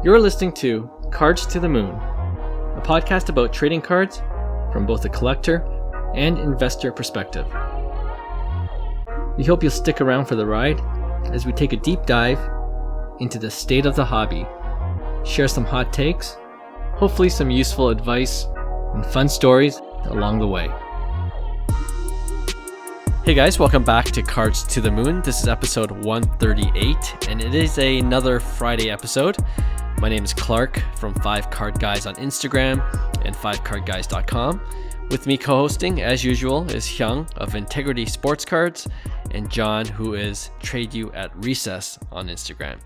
You're listening to Cards to the Moon, a podcast about trading cards from both a collector and investor perspective. We hope you'll stick around for the ride as we take a deep dive into the state of the hobby, share some hot takes, hopefully some useful advice, and fun stories along the way. Hey guys, welcome back to Cards to the Moon. This is episode 138, and it is another Friday episode. My name is Clark from 5 Card Guys on Instagram and 5cardguys.com. With me co-hosting, as usual, is Hyung of Integrity Sports Cards and John, who is Trade You at Recess on Instagram.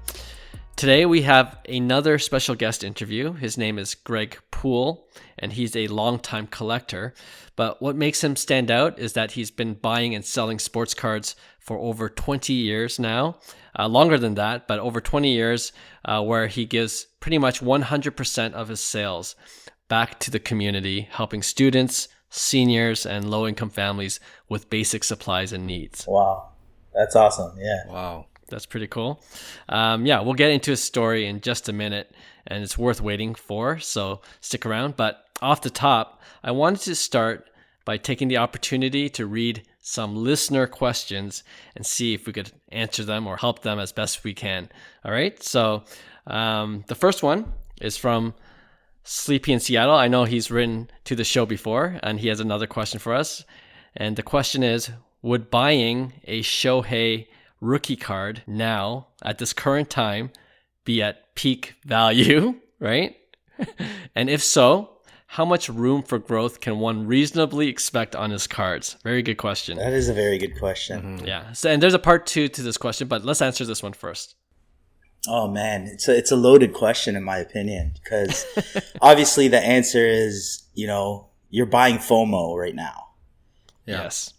Today we have another special guest interview. His name is Greg Poole, and he's a longtime collector. But what makes him stand out is that he's been buying and selling sports cards for over 20 years now. Longer than that, but over 20 years, where he gives pretty much 100% of his sales back to the community, helping students, seniors, and low-income families with basic supplies and needs. Wow, that's awesome. Yeah. Wow, that's pretty cool. We'll get into his story in just a minute, and it's worth waiting for, so stick around. But off the top, I wanted to start by taking the opportunity to read some listener questions and see if we could answer them or help them as best we can. All right. So the first one is from Sleepy in Seattle. I know he's written to the show before, and he has another question for us. And the question is, would buying a Shohei rookie card now at this current time be at peak value, right? And if so, how much room for growth can one reasonably expect on his cards? Very good question. That is a very good question. Mm-hmm. Yeah. So, and there's a part 2 to this question, but let's answer this one first. Oh man, it's a loaded question in my opinion, because obviously the answer is, you're buying FOMO right now. Yes.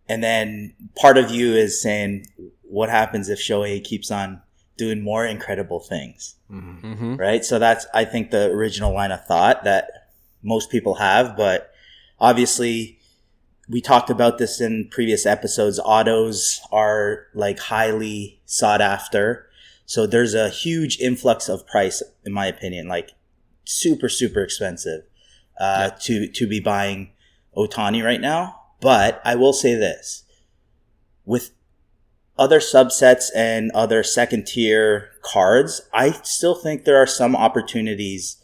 And then part of you is saying, what happens if Shohei keeps on doing more incredible things? Mm-hmm. Right? So that's, I think, the original line of thought that most people have, but obviously we talked about this in previous episodes. Autos are like highly sought after. So there's a huge influx of price, in my opinion, like super, super expensive, to be buying Ohtani right now. But I will say this, with other subsets and other second tier cards, I still think there are some opportunities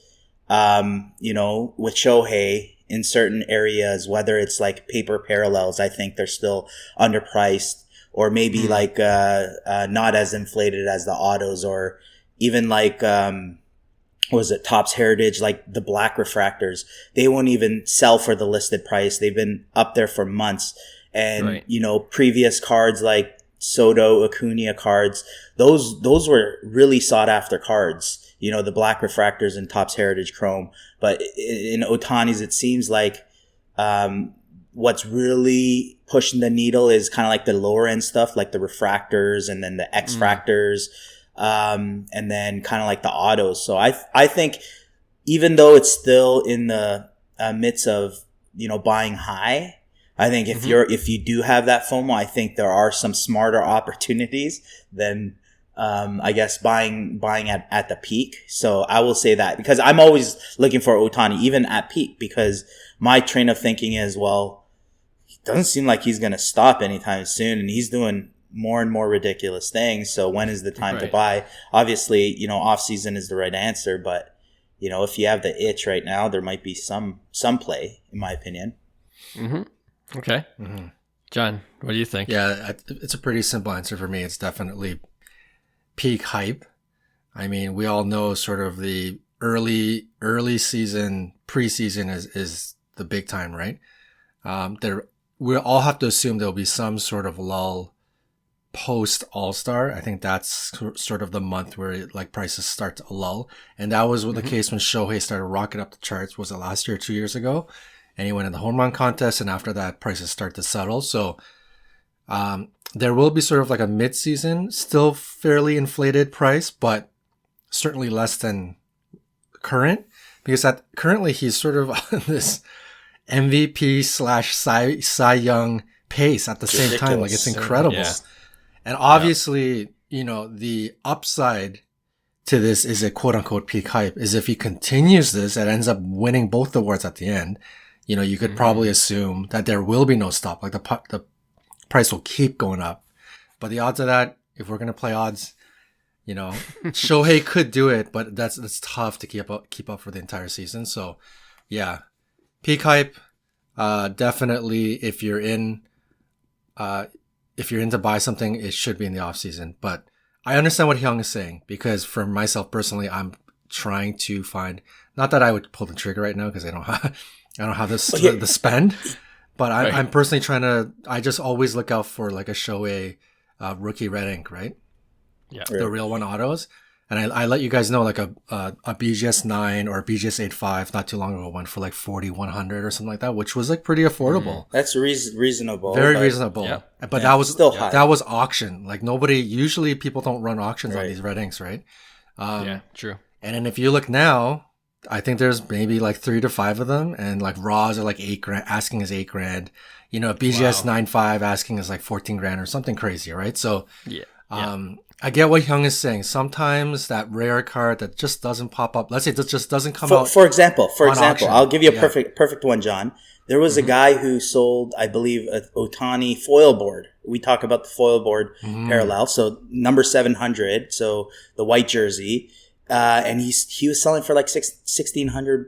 with Shohei in certain areas, whether it's like paper parallels, I think they're still underpriced, or maybe not as inflated as the autos, or even like, Topps Heritage, like the black refractors, they won't even sell for the listed price. They've been up there for months. And, right. Previous cards like Soto, Acuna cards, those were really sought after cards. The black refractors and Topps Heritage Chrome. But in Ohtani's, it seems like what's really pushing the needle is kind of like the lower end stuff, like the refractors and then the X-fractors, and then kind of like the autos. So I think even though it's still in the midst of, buying high, I think if you do have that FOMO, I think there are some smarter opportunities than I guess buying at the peak. So I will say that, because I'm always looking for Ohtani even at peak, because my train of thinking is, well, it doesn't seem like he's going to stop anytime soon, and he's doing more and more ridiculous things. So when is the time to buy? Obviously, off season is the right answer, but if you have the itch right now, there might be some play, in my opinion. Mm-hmm. Okay. Mm-hmm. John, what do you think? Yeah, it's a pretty simple answer for me. It's definitely peak hype. I mean, we all know sort of the early season, preseason is the big time, right? We all have to assume there'll be some sort of lull post All-Star. I think that's sort of the month where prices start to lull. And that was the case when Shohei started rocking up the charts. Was it last year, 2 years ago? And he went in the home run contest, and after that, prices start to settle. So there will be sort of like a mid-season, still fairly inflated price, but certainly less than current, because currently he's sort of on this MVP / Cy Young pace at the same time. Like, it's incredible. Yeah. And obviously, the upside to this is a quote unquote peak hype is if he continues this and ends up winning both awards at the end, you know, you could probably assume that there will be no stop. Like the price will keep going up. But the odds of that, if we're going to play odds, you know, Shohei could do it, but that's tough to keep up for the entire season. So yeah, peak hype. Definitely if you're in, if you're in to buy something, it should be in the off season. But I understand what Hyung is saying, because for myself personally, I'm trying to find, not that I would pull the trigger right now because I don't have the spend, but I'm personally trying to, I just always look out for like a Shohei rookie red ink, right? Yeah. The real one autos. And I let you guys know, like a BGS 9 or a BGS 8.5 not too long ago went for like 4,100 or something like that, which was like pretty affordable. That's reasonable. Very reasonable. Yeah. But that was still high. That was auction. Like usually people don't run auctions on these red inks, right? Yeah, true. And then if you look now, I think there's maybe like 3 to 5 of them, and like raws are like $8,000, asking is $8,000. You know, BGS 9.5 asking is like $14,000 or something crazy, right? So Yeah. I get what Hyung is saying. Sometimes that rare card that just doesn't pop up, let's say that just doesn't come out. For example, auction. I'll give you a perfect one, John. There was a guy who sold, I believe, an Otani foil board. We talk about the foil board parallel. So number 700, so the white jersey, and he was selling for like $1,600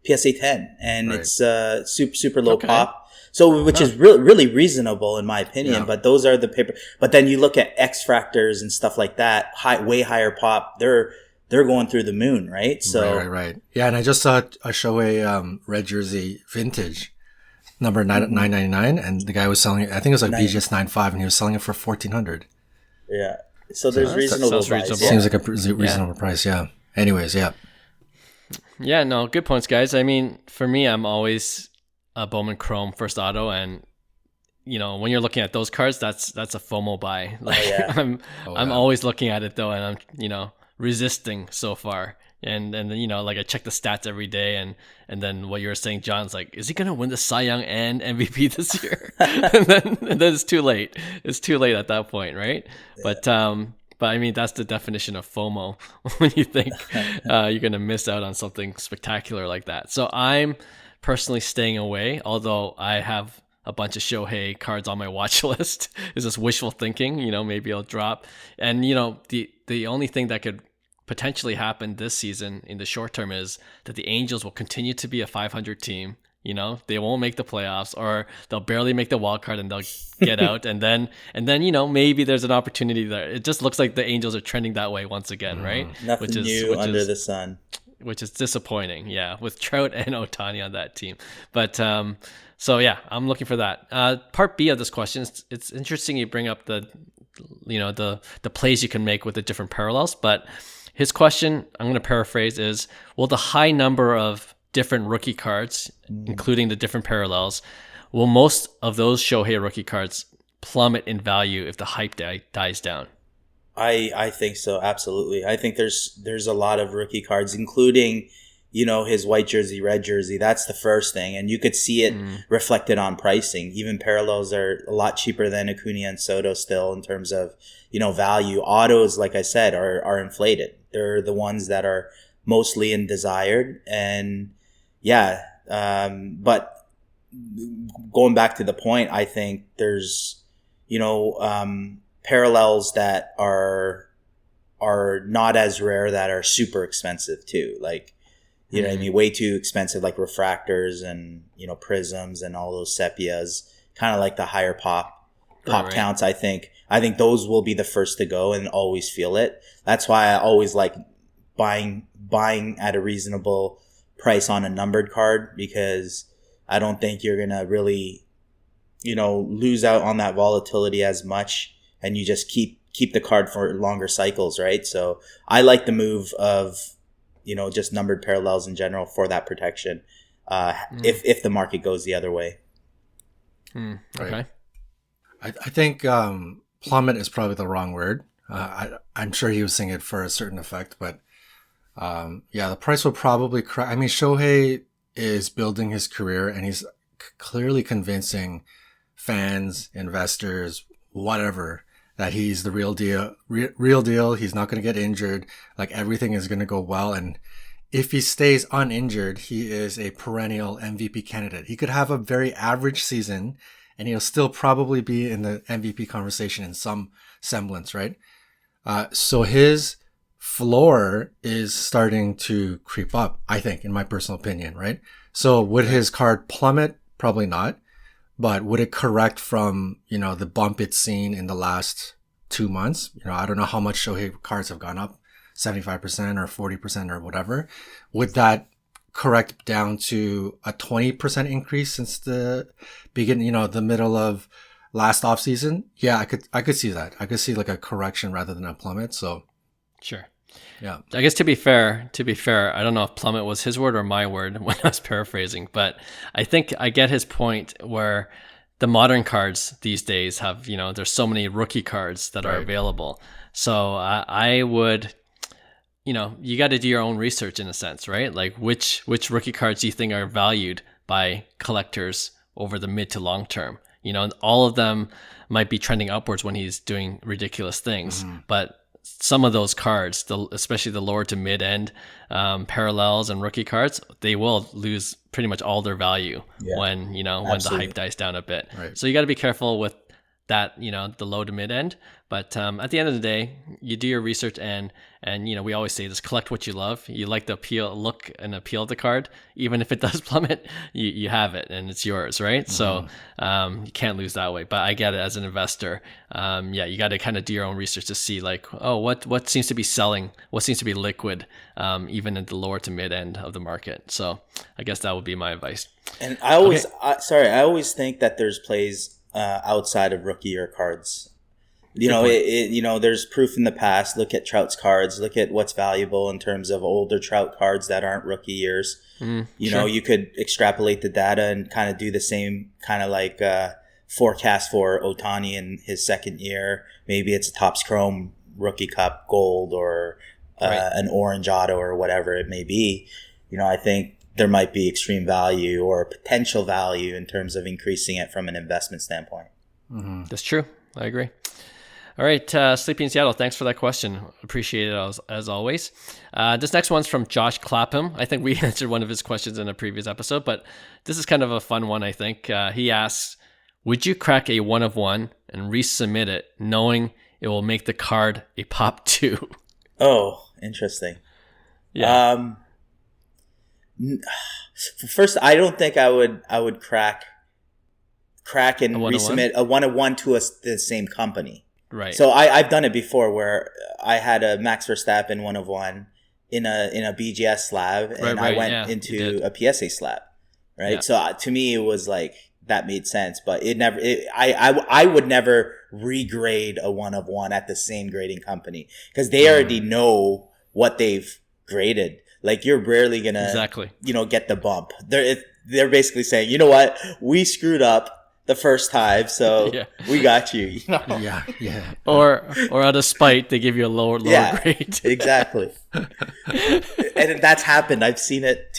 PSA 10, and it's super low pop. So, which is really reasonable in my opinion, but those are the paper. But then you look at X Fractors and stuff like that, way higher pop. They're going through the moon, right? So, right. Yeah, and I just saw a Shohei red jersey vintage, number 999, and the guy was selling it. I think it was like BGS 9.5, and he was selling it for $1,400. Yeah. So there's reasonable price. Seems like a reasonable price. Yeah. Anyways, yeah. Yeah, no, good points, guys. I mean, for me, I'm always a Bowman Chrome first auto, and you know, when you're looking at those cards, that's a FOMO buy. Like I'm always looking at it though, and I'm, you know, resisting so far. And you know, like I check the stats every day, and then what you were saying, John's like, is he gonna win the Cy Young and MVP this year? and then it's too late. It's too late at that point, right? Yeah. But I mean, that's the definition of FOMO when you think you're gonna miss out on something spectacular like that. So I'm personally staying away, although I have a bunch of Shohei cards on my watch list. Is just wishful thinking, you know, maybe it'll drop. And you know, the only thing that could potentially happen this season in the short term is that the Angels will continue to be a 500 team. You know, they won't make the playoffs, or they'll barely make the wild card and they'll get out. and then, you know, maybe there's an opportunity there. It just looks like the Angels are trending that way once again, right? Nothing new under the sun. Which is disappointing, yeah, with Trout and Otani on that team. But so yeah, I'm looking for that. Part B of this question, it's interesting you bring up the plays you can make with the different parallels. But his question, I'm going to paraphrase, is: will the high number of different rookie cards, including the different parallels, will most of those Shohei rookie cards plummet in value if the hype dies down? I think so, absolutely. I think there's a lot of rookie cards, including, you know, his white jersey, red jersey. That's the first thing, and you could see it reflected on pricing. Even parallels are a lot cheaper than Acuna and Soto still in terms of, you know, value. Autos, like I said, are inflated. They're the ones that are mostly in desired, and but going back to the point, I think there's, you know, parallels that are not as rare that are super expensive too. Like, you know what I mean? Way too expensive, like refractors and, you know, prisms and all those sepias, kind of like the higher pop counts. I think those will be the first to go and always feel it. That's why I always like buying at a reasonable price on a numbered card, because I don't think you're going to really, you know, lose out on that volatility as much, and you just keep the card for longer cycles, right? So I like the move of, you know, just numbered parallels in general for that protection, if the market goes the other way. Okay. Right. I think plummet is probably the wrong word. I'm sure he was saying it for a certain effect, but the price will probably crash. I mean, Shohei is building his career, and he's clearly convincing fans, investors, whatever, that he's the real deal, real deal. He's not going to get injured. Like everything is going to go well. And if he stays uninjured, he is a perennial MVP candidate. He could have a very average season and he'll still probably be in the MVP conversation in some semblance, right? So his floor is starting to creep up, I think, in my personal opinion, right? So would his card plummet? Probably not. But would it correct from, the bump it's seen in the last 2 months? I don't know how much Shohei cards have gone up, 75% or 40% or whatever. Would that correct down to a 20% increase since the beginning, the middle of last off season? Yeah, I could see that. I could see like a correction rather than a plummet. So sure. Yeah. I guess to be fair, I don't know if plummet was his word or my word when I was paraphrasing, but I think I get his point where the modern cards these days have, there's so many rookie cards that are available. So I would, you got to do your own research in a sense, right? Like which rookie cards do you think are valued by collectors over the mid to long term? All of them might be trending upwards when he's doing ridiculous things, but some of those cards, especially the lower to mid end parallels and rookie cards, they will lose pretty much all their value when when the hype dies down a bit. Right. So you got to be careful with that, the low to mid end. But at the end of the day, you do your research and we always say this: collect what you love. You like the look and appeal of the card, even if it does plummet, you have it and it's yours, right? So you can't lose that way. But I get it as an investor. You got to kind of do your own research to see like, what seems to be selling, what seems to be liquid, even at the lower to mid end of the market. So I guess that would be my advice. And I always think that there's plays outside of rookie year cards. There's proof in the past. Look at Trout's cards. Look at what's valuable in terms of older Trout cards that aren't rookie years. Sure. You could extrapolate the data and kind of do the same kind of like forecast for Ohtani in his second year. Maybe it's a Topps Chrome Rookie Cup Gold or an orange auto or whatever it may be. I think there might be extreme value or potential value in terms of increasing it from an investment standpoint. That's true. I agree. All right, Sleepy in Seattle, thanks for that question. Appreciate it as always. This next one's from Josh Clapham. I think we answered one of his questions in a previous episode, but this is kind of a fun one, I think. He asks, would you crack a 1 of 1 and resubmit it knowing it will make the card a pop 2? Oh, interesting. Yeah. First, I don't think I would crack and resubmit a 1 of 1 to the same company. Right. So I've done it before where I had a Max Verstappen 1 of 1 in a BGS slab and I went into a PSA slab. Right. Yeah. So to me, it was like, that made sense, but I would never regrade a 1 of 1 at the same grading company because they already know what they've graded. Like you're rarely going to, get the bump. They're basically saying, you know what, we screwed up the first time, so we got you. Yeah. Or out of spite, they give you a lower grade. Exactly. And that's happened. I've seen it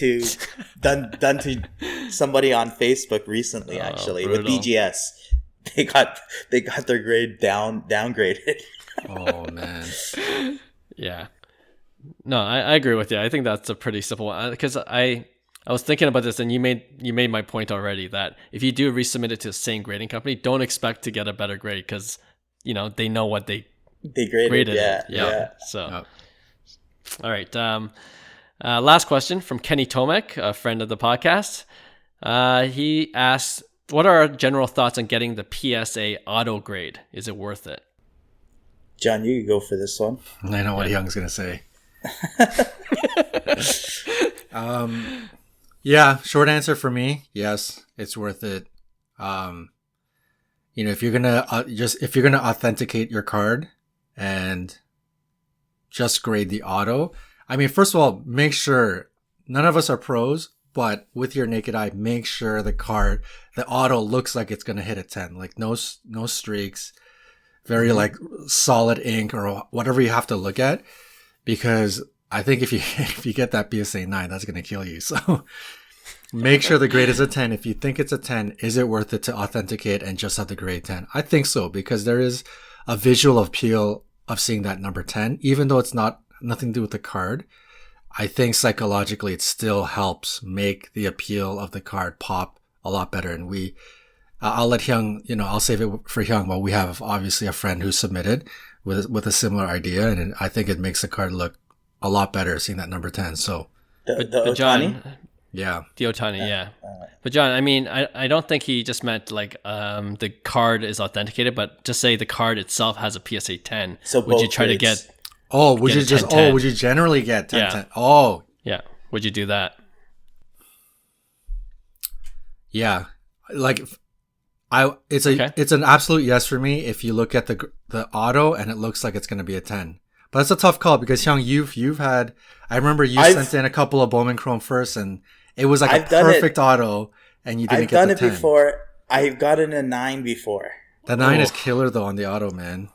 done to somebody on Facebook recently, actually, with BGS. They got their grade downgraded. Oh man. Yeah. No, I agree with you. I think that's a pretty simple one because I was thinking about this, and you made my point already that if you do resubmit it to the same grading company, don't expect to get a better grade because they know what they graded. Yeah. So, all right. Last question from Kenny Tomek, a friend of the podcast. He asked, "What are our general thoughts on getting the PSA auto grade? Is it worth it?" John, you can go for this one. I know what Young's gonna say. Yeah, short answer for me, yes, it's worth it. If you're gonna authenticate your card and just grade the auto, I mean, first of all, make sure none of us are pros, but with your naked eye, make sure the auto looks like it's gonna hit a 10, like no streaks, very like solid ink or whatever you have to look at, because I think if you get that PSA 9, that's going to kill you. So make sure the grade is a 10. If you think it's a 10, is it worth it to authenticate and just have the grade 10? I think so, because there is a visual appeal of seeing that number 10, even though it's nothing to do with the card. I think psychologically it still helps make the appeal of the card pop a lot better. And I'll let Hyung, I'll save it for Hyung, but we have obviously a friend who submitted with a similar idea, and I think it makes the card look a lot better seeing that number 10. So, the John, yeah, the Otani, yeah. But John, I mean, I don't think he just meant like the card is authenticated, but just say the card itself has a PSA 10. So would you try to get? Would you just? 10-10? Would you generally get 10-10? Yeah. Oh, yeah. Would you do that? Yeah, like it's an absolute yes for me if you look at the auto and it looks like it's going to be a 10. But it's a tough call because Hyung, you've had. I remember you sent in a couple of Bowman Chrome first, and it was like a perfect auto, and you didn't get the 10. I've done it before. I've gotten a 9 before. The 9 is killer though on the auto, man.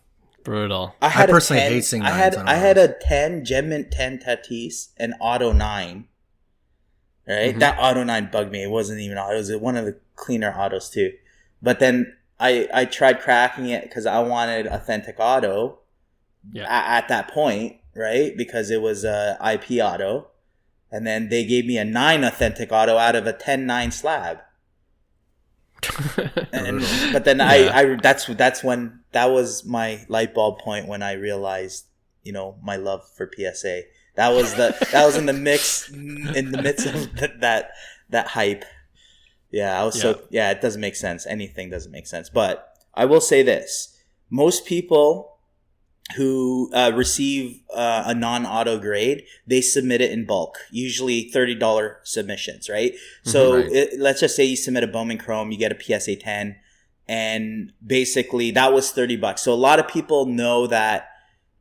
Brutal. I personally hate seeing 9s. I had a 10 Gemmint 10 Tatis and auto 9. Right, mm-hmm. That auto 9 bugged me. It wasn't even auto. It was one of the cleaner autos too. But then I tried cracking it because I wanted authentic auto. Yeah. At that point, right? Because it was a IP auto, and then they gave me a 9 authentic auto out of a 10-9 slab. But then that's when that was my light bulb point when I realized, my love for PSA. That was in the midst of that hype. Yeah, it doesn't make sense. Anything doesn't make sense. But I will say this: most people who receive a non-auto grade, they submit it in bulk, usually $30 submissions, right? So let's just say you submit a Bowman Chrome, you get a PSA 10, and basically that was $30. So a lot of people know that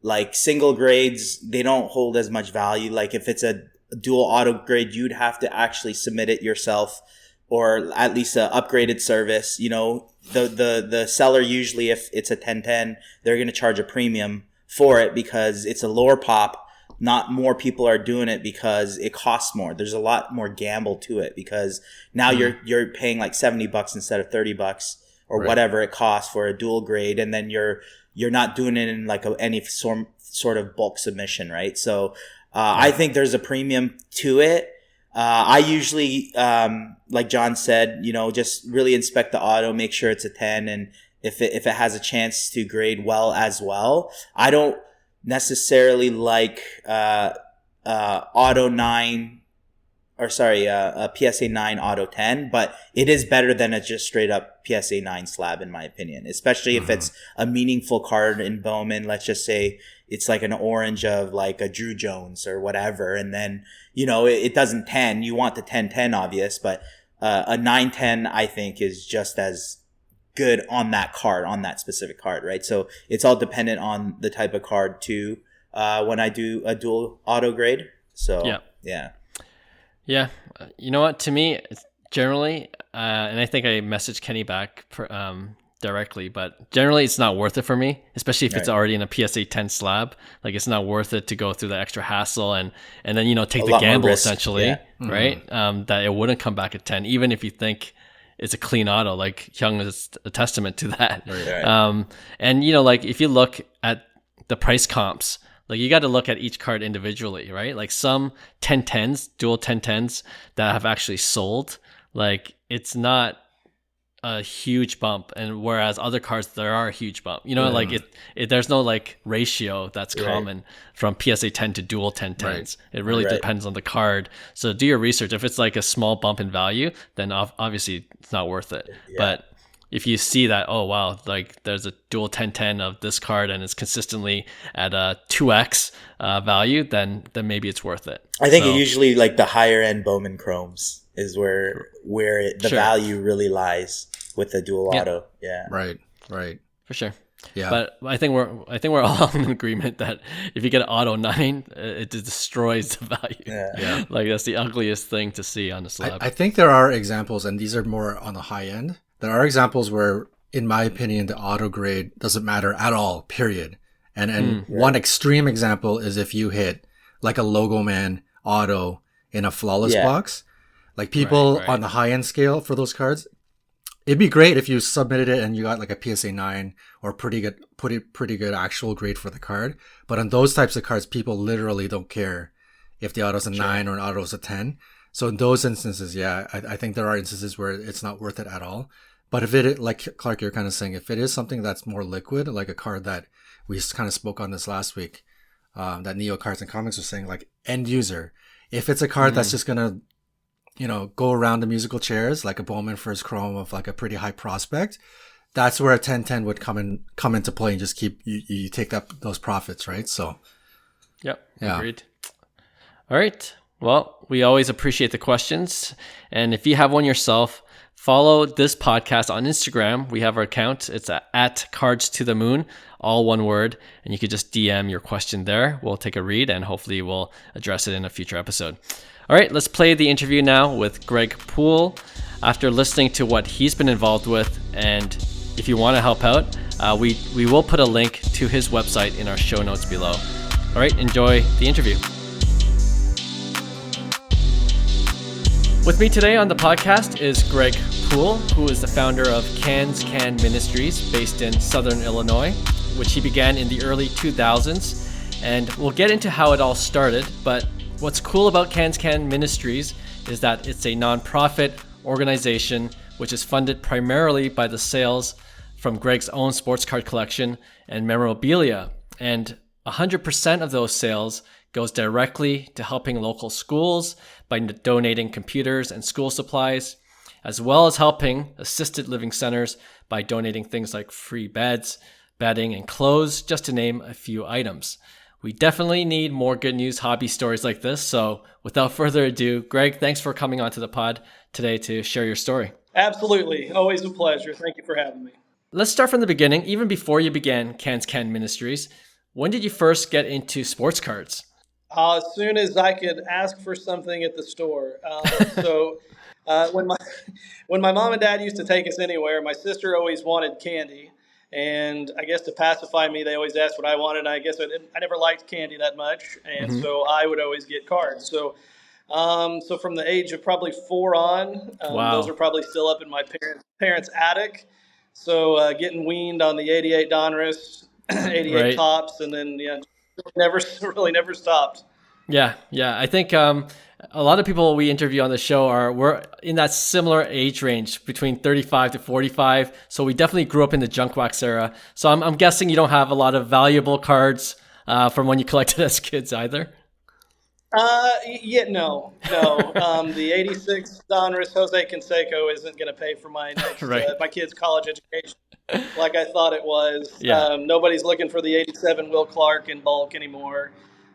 like single grades, they don't hold as much value. Like if it's a dual auto grade, you'd have to actually submit it yourself, or at least an upgraded service. The seller usually, if it's a 1010, they're going to charge a premium for it because it's a lower pop. Not more people are doing it because it costs more. There's a lot more gamble to it because now you're paying like $70 instead of $30 or whatever it costs for a dual grade, and then you're not doing it in like any sort of bulk submission, right? So I think there's a premium to it. I usually, like John said, just really inspect the auto, make sure it's a 10, and if it has a chance to grade well as well. I don't necessarily like auto 9 or sorry, a PSA 9 auto 10, but it is better than a just straight up PSA 9 slab in my opinion, especially if it's a meaningful card in Bowman. Let's just say it's like an orange of like a Drew Jones or whatever, and then it doesn't 10. You want the 10-10 obvious, but a 9-10 I think is just as good on that card, on that specific card, right? So it's all dependent on the type of card too. When I do a dual auto grade, so yeah. You know what? To me, it's generally, and I think I messaged Kenny back directly, but generally it's not worth it for me, especially if it's already in a PSA 10 slab. Like it's not worth it to go through the extra hassle and then take the gamble essentially, right? That it wouldn't come back at 10, even if you think it's a clean auto. Like Hyung is a testament to that. Right. And like if you look at the price comps, like you got to look at each card individually, right? Like some 1010s, dual 1010s that have actually sold, like it's not a huge bump, and whereas other cards there are a huge bump. Like it there's no like ratio that's common from PSA 10 to dual 1010s. Right. It really depends on the card. So do your research. If it's like a small bump in value, then obviously it's not worth it. Yeah. But if you see that, oh wow, like there's a dual 1010 of this card and it's consistently at a 2x value, then maybe it's worth it. I think it usually like the higher end Bowman Chromes is where the value really lies with the dual auto. Yeah. Right. For sure. Yeah. But I think we're all in agreement that if you get an auto 9, it destroys the value. Yeah. Like that's the ugliest thing to see on the slab. I think there are examples, and these are more on the high end. There are examples where, in my opinion, the auto grade doesn't matter at all, period. And one extreme example is if you hit like a Logo Man auto in a flawless box. Like people on the high end scale for those cards, It'd be great if you submitted it and you got like a PSA 9 or pretty good actual grade for the card. But on those types of cards, people literally don't care if the auto's a Sure. 9 or an auto's a 10. So in those instances, yeah, I think there are instances where it's not worth it at all. But if it, like Clark, you're kind of saying, if it is something that's more liquid, like a card that we kind of spoke on this last week, that Neo Cards and Comics was saying, like end user, if it's a card that's just gonna, go around the musical chairs like a Bowman First Chrome of like a pretty high prospect, that's where a 1010 would come into play and just keep you take those profits, right? So, Yep. yeah. Agreed. All right. Well, we always appreciate the questions. And if you have one yourself, follow this podcast on Instagram. We have our account. It's at Cards to the Moon, all one word. And you could just DM your question there. We'll take a read and hopefully we'll address it in a future episode. All right, let's play the interview now with Greg Poole. After listening to what he's been involved with, and if you want to help out, we will put a link to his website in our show notes below. All right, enjoy the interview. With me today on the podcast is Greg Poole, who is the founder of Cans Can Ministries based in Southern Illinois, which he began in the early 2000s. And we'll get into how it all started, but what's cool about Cans Can Ministries is that it's a nonprofit organization which is funded primarily by the sales from Greg's own sports card collection and memorabilia. And 100% of those sales goes directly to helping local schools by donating computers and school supplies, as well as helping assisted living centers by donating things like free beds, bedding, and clothes, just to name a few items. We definitely need more good news hobby stories like this. So without further ado, Greg, thanks for coming onto the pod today to share your story. Absolutely. Always a pleasure. Thank you for having me. Let's start from the beginning. Even before you began Cans Can Ministries, when did you first get into sports cards? As soon as I could ask for something at the store. When my mom and dad used to take us anywhere, my sister always wanted candy. And I guess to pacify me, they always asked what I wanted. And I guess I never liked candy that much. And so I would always get cards. So from the age of probably 4 on, Wow. those are probably still up in my parents' attic. So getting weaned on the 88 Donruss, 88 Right. Tops, and then never stopped. Yeah. I think a lot of people we interview on the show we're in that similar age range between 35 to 45. So we definitely grew up in the junk wax era. So I'm guessing you don't have a lot of valuable cards from when you collected as kids either. No. The 86 Donruss Jose Canseco isn't going to pay for my next, Right. my kid's college education like I thought it was. Yeah. Nobody's looking for the 87 Will Clark in bulk anymore.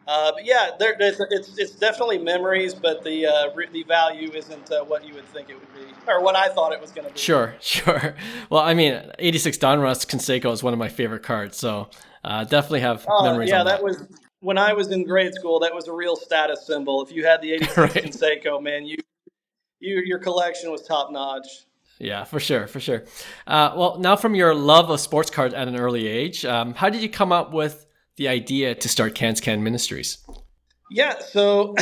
But yeah, it's definitely memories, but the value isn't what you would think it would be, or what I thought it was going to be. Sure. Well, I mean, 86 Donruss Canseco is one of my favorite cards. So definitely have memories Yeah, on that was when I was in grade school. That was a real status symbol. If you had the 86 Right. Canseco, man, your collection was top notch. Yeah, for sure. Well, now from your love of sports cards at an early age, how did you come up with the idea to start Cans Can Ministries? Yeah, so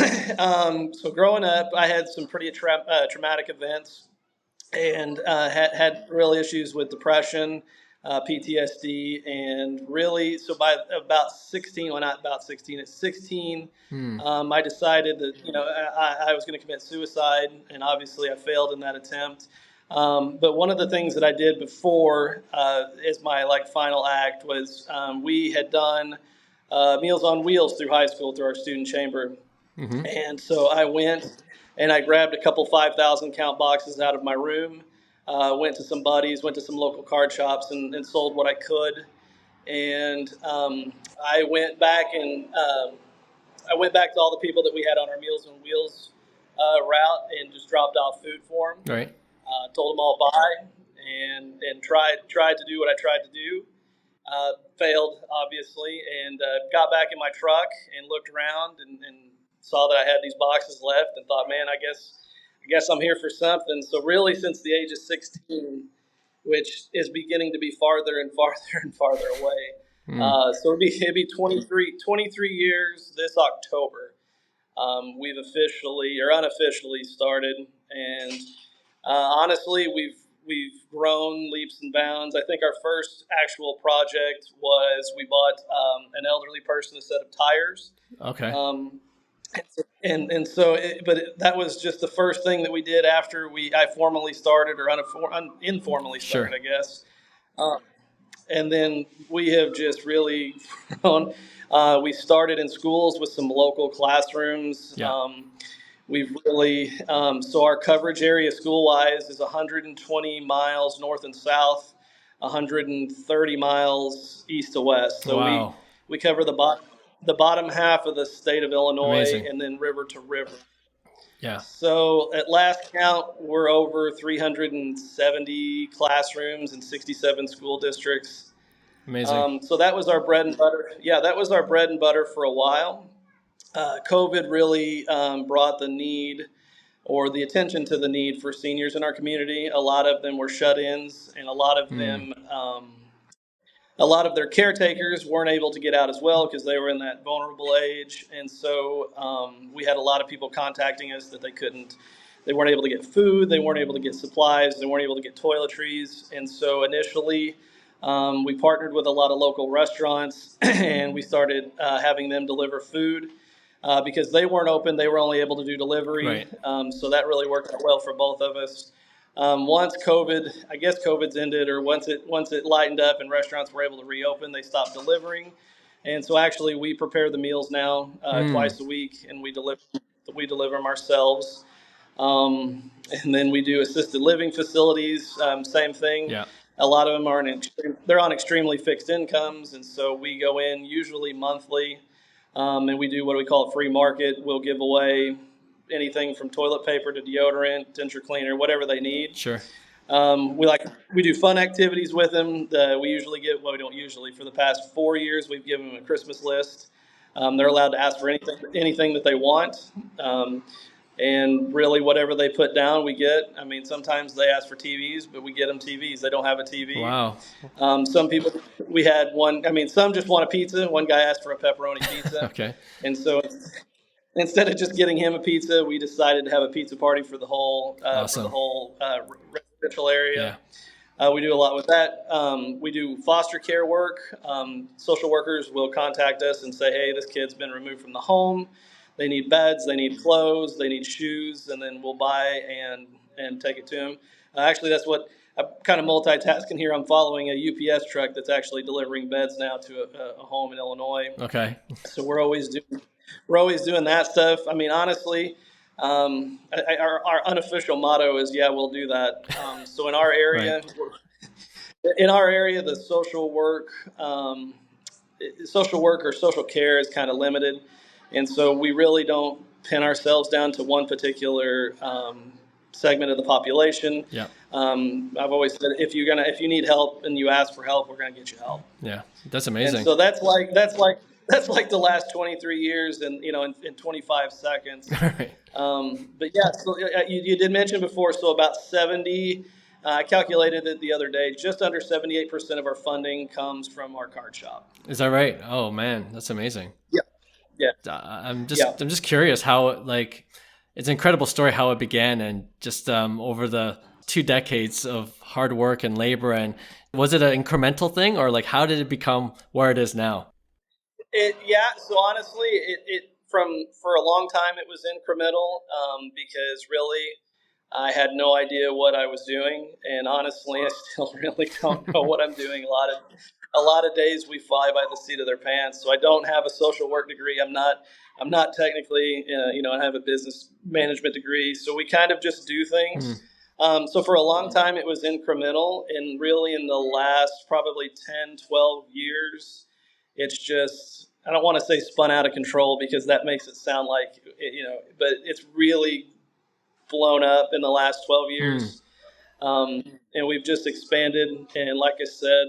growing up, I had some pretty traumatic events, and had real issues with depression, PTSD, and really, so by about 16, well, not about 16, at 16, I decided that I was going to commit suicide, and obviously I failed in that attempt. But one of the things that I did before, as my final act, was we had done Meals on Wheels through high school through our student chamber. And so I went and I grabbed a couple 5,000 count boxes out of my room, went to some buddies, went to some local card shops and sold what I could. And I went back to all the people that we had on our Meals on Wheels route and just dropped off food for them. Right. Told them all bye and tried to do what I tried to do. Failed, obviously, and got back in my truck and looked around and saw that I had these boxes left and thought, man, I guess I'm here for something. So really, since the age of 16, which is beginning to be farther and farther and farther away. So it'd be 23 years this October. We've officially or unofficially started, and honestly, we've grown leaps and bounds. I think our first actual project was we bought an elderly person a set of tires. Okay. And so, that was just the first thing that we did after I formally started, or informally Sure. started, I guess. And then we have just really grown. We started in schools with some local classrooms. Yeah. We've really, so our coverage area school-wise is 120 miles north and south, 130 miles east to west. So Wow. we cover the bottom half of the state of Illinois. Amazing. And then river to river. Yeah. So at last count, we're over 370 classrooms in 67 school districts. Amazing. So that was our bread and butter. Yeah, that was our bread and butter for a while. COVID really brought the need, or the attention to the need, for seniors in our community. A lot of them were shut-ins, and a lot of them, a lot of their caretakers weren't able to get out as well because they were in that vulnerable age. And so we had a lot of people contacting us that they weren't able to get food, they weren't able to get supplies, they weren't able to get toiletries. And so initially, we partnered with a lot of local restaurants and we started having them deliver food. Because they weren't open, they were only able to do delivery. Right. So that really worked out well for both of us. Once COVID's ended, or once it lightened up and restaurants were able to reopen, they stopped delivering. And so actually we prepare the meals now twice a week, and we deliver them ourselves. And then we do assisted living facilities, same thing. Yeah. A lot of them they're on extremely fixed incomes, and so we go in usually monthly, and we do what we call a free market. We'll give away anything from toilet paper to deodorant, denture cleaner, whatever they need. Sure. We do fun activities with them. We don't usually, for the past 4 years, we've given them a Christmas list. They're allowed to ask for anything that they want. And really, whatever they put down, we get. I mean, sometimes they ask for TVs, but we get them TVs. They don't have a TV. Wow. Some people, we had one. I mean, some just want a pizza. One guy asked for a pepperoni pizza. Okay. And so instead of just getting him a pizza, we decided to have a pizza party for the whole Awesome. residential area. Yeah. We do a lot with that. We do foster care work. Social workers will contact us and say, "Hey, this kid's been removed from the home. They need beds, they need clothes, they need shoes," and then we'll buy and take it to them. Actually, that's what I'm kind of multitasking here. I'm following a UPS truck that's actually delivering beds now to a home in Illinois. Okay. So we're always doing that stuff. I mean, honestly, our unofficial motto is, "Yeah, we'll do that." So in our area, the social work or social care is kind of limited. And so we really don't pin ourselves down to one particular segment of the population. Yeah. I've always said, if you need help and you ask for help, we're gonna get you help. Yeah. That's amazing. And so that's like the last 23 years, and in 25 seconds. Right. But yeah, so you did mention before, so about 70. I calculated it the other day. Just under 78% of our funding comes from our card shop. Is that right? Oh man, that's amazing. Yeah. Yeah. I'm just curious how it's an incredible story how it began, and just over the 2 decades of hard work and labor. And was it an incremental thing, or how did it become where it is now? So honestly, for a long time it was incremental, because really I had no idea what I was doing, and honestly I still really don't know what I'm doing. A lot of days we fly by the seat of their pants. So I don't have a social work degree. I'm not technically, I have a business management degree. So we kind of just do things. So for a long time it was incremental, and really in the last probably 10, 12 years, it's just, I don't want to say spun out of control, because that makes it sound like, but it's really blown up in the last 12 years. And we've just expanded. And like I said,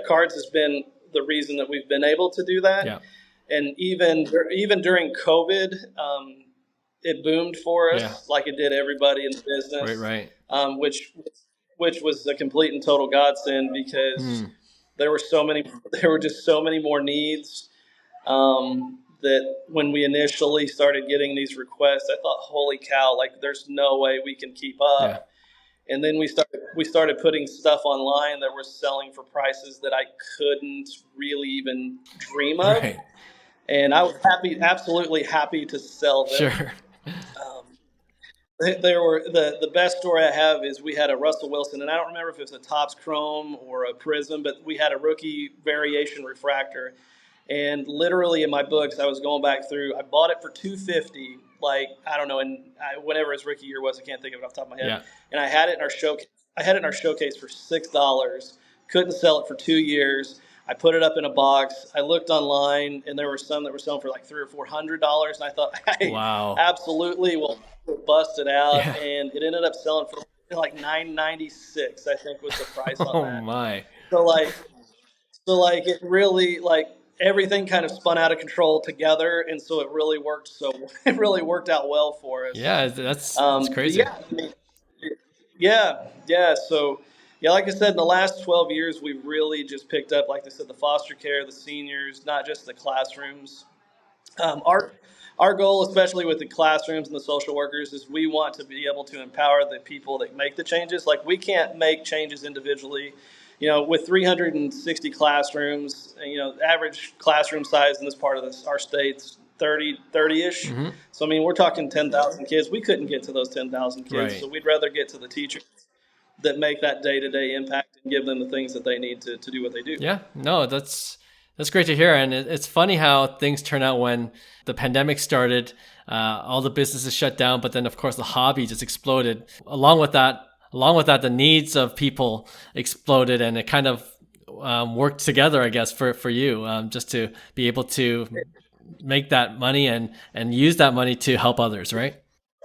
cards has been the reason that we've been able to do that. Yeah. And even during COVID, it boomed for us, like it did everybody in the business. Right. Which was a complete and total godsend, because there were just so many more needs, that when we initially started getting these requests, I thought, holy cow, there's no way we can keep up. And then we started putting stuff online that we're selling for prices that I couldn't really even dream of, Right. and I was happy, absolutely happy to sell them. Sure. Um, there were the best story I have is we had a Russell Wilson, and I don't remember if it was a Topps Chrome or a Prism, but we had a rookie variation refractor. And literally in my books, I was going back through. I bought it for $250, like I don't know, and whenever his rookie year was, I can't think of it off the top of my head. Yeah. And I had it in our showcase. I had it in our showcase for $6. Couldn't sell it for 2 years. I put it up in a box. I looked online, and there were some that were selling for like $300 or $400. And I thought, hey, Wow. absolutely, we'll bust it out. Yeah. And it ended up selling for like $9.96, I think was the price on Oh that. my. So like so like it really like everything kind of spun out of control together, and so it really worked. So it really worked out well for us. Yeah, that's But crazy. yeah, I mean, yeah. So yeah, like I said, in the last 12 years, we've really just picked up, like I said, the foster care, the seniors, not just the classrooms. Our goal, especially with the classrooms and the social workers, is we want to be able to empower the people that make the changes. Like we can't make changes individually. With 360 classrooms, average classroom size in this part of our state's 30-ish. Hmm. So I mean, we're talking 10,000 kids. We couldn't get to those 10,000 kids, Right. so we'd rather get to the teachers that make that day-to-day impact and give them the things that they need to do what they do. Yeah, no, that's great to hear, and it's funny how things turn out when the pandemic started. All the businesses shut down, but then of course the hobby just exploded. Along with that, the needs of people exploded, and it kind of worked together, I guess, for you, just to be able to make that money and use that money to help others, right?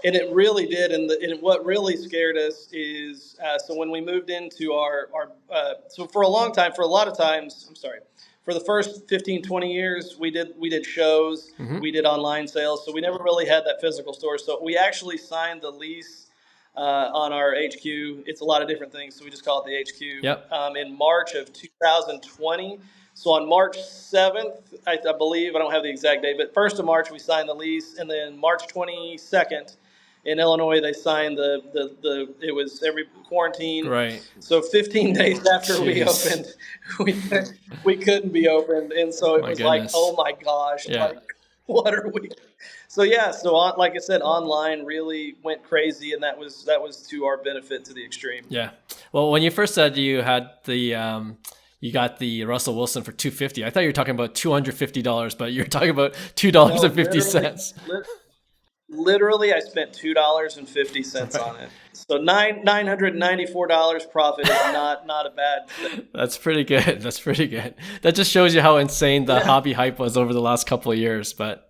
And it really did. And what really scared us is so when we moved into so for a long time, for a lot of times, I'm sorry, for the first 15, 20 years, we did shows, Hmm. we did online sales. So we never really had that physical store. So we actually signed the lease on our HQ. It's a lot of different things. So we just call it the HQ Yep. in March of 2020. So on March 7th, I believe, I don't have the exact date, but 1st of March, we signed the lease. And then March 22nd, in Illinois, they signed it was every quarantine. Right. So 15 days after we Jeez. opened, we couldn't be opened. And so it My was like, goodness. oh my gosh, Yeah. like, what are we? So yeah, like I said, online really went crazy, and that was to our benefit to the extreme. Yeah. Well, when you first said you got the Russell Wilson for $250, I thought you were talking about $250, but you're talking about $2 No, and 50 cents. literally, I spent $2.50 Right. on it. So $994 profit is not a bad thing. That's pretty good. That's pretty good. That just shows you how insane the Yeah. hobby hype was over the last couple of years. But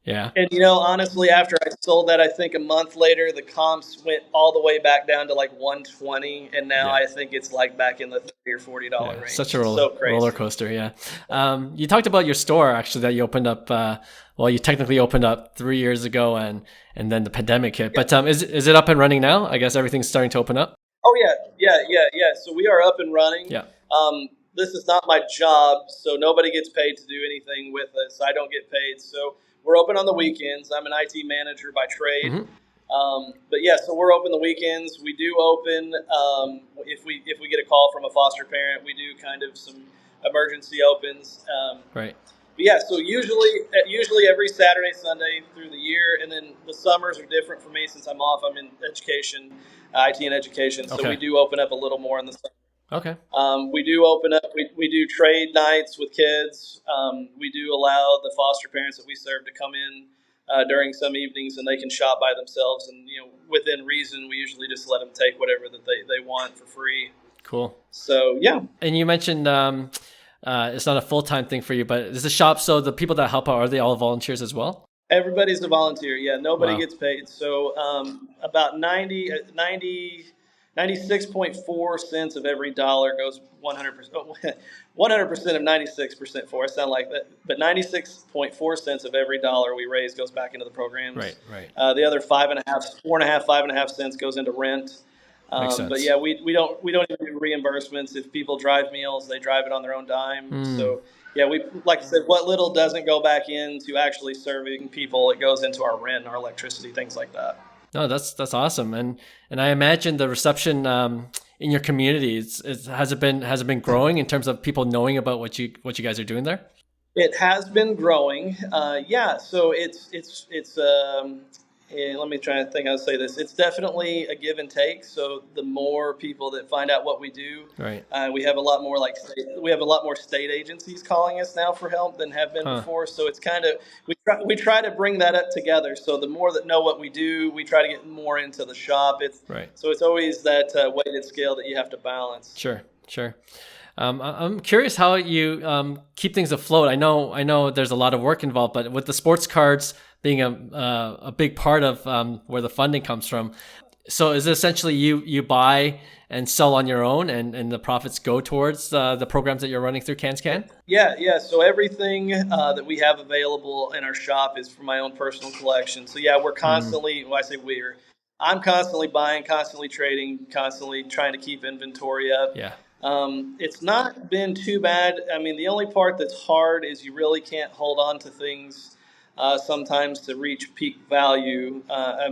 yeah, And honestly, after I sold that, I think a month later the comps went all the way back down to like 120, and now Yeah. I think it's like back in the $30 or $40 yeah, range. such a So crazy. roller coaster. Yeah. You talked about your store actually that you opened up. Well, you technically opened up 3 years ago, and then the pandemic hit. But is it up and running now? I guess everything's starting to open up. Oh yeah. So we are up and running. Yeah. This is not my job, so nobody gets paid to do anything with us. I don't get paid, so we're open on the weekends. I'm an IT manager by trade. But yeah, so we're open the weekends. We do open if we get a call from a foster parent. We do kind of some emergency opens. Right. But yeah, so usually every Saturday, Sunday through the year, and then the summers are different for me since I'm off. I'm in education, IT and education, so Okay. we do open up a little more in the summer. Okay. We do open up. We do trade nights with kids. We do allow the foster parents that we serve to come in during some evenings, and they can shop by themselves. And within reason, we usually just let them take whatever that they want for free. Cool. So yeah. And you mentioned it's not a full-time thing for you, but is the shop, so the people that help out, are they all volunteers as well? Everybody's a volunteer. Yeah, nobody Wow. gets paid. So about 96.4 cents of every dollar goes 100%. 100% of 96% for. I sound like that, but 96.4 cents of every dollar we raise goes back into the programs. Right. The other 5.5 cents goes into rent. Makes sense. But yeah, we don't even do reimbursements. If people drive meals, they drive it on their own dime. So yeah, we, like I said, what little doesn't go back into actually serving people, it goes into our rent, our electricity, things like that. No, that's awesome, and I imagine the reception in your community has it been growing in terms of people knowing about what you guys are doing there? It has been growing. Yeah, so let me try to think how to say this. It's definitely a give and take. So the more people that find out what we do, Right. we have a lot more we have a lot more state agencies calling us now for help than have been Huh. before. So it's kind of we try to bring that up together. So the more that know what we do, we try to get more into the shop. Right. It's always that weighted scale that you have to balance. Sure. Sure. I'm curious how you keep things afloat. I know there's a lot of work involved, but with the sports cards being a big part of where the funding comes from, so is it essentially you buy and sell on your own, and the profits go towards the programs that you're running through CanScan? Yeah, yeah. So everything that we have available in our shop is from my own personal collection. So yeah, we're Mm, constantly. Well, I say we're. I'm constantly buying, constantly trading, constantly trying to keep inventory up. yeah. It's not been too bad. I mean, the only part that's hard is you really can't hold on to things sometimes to reach peak value.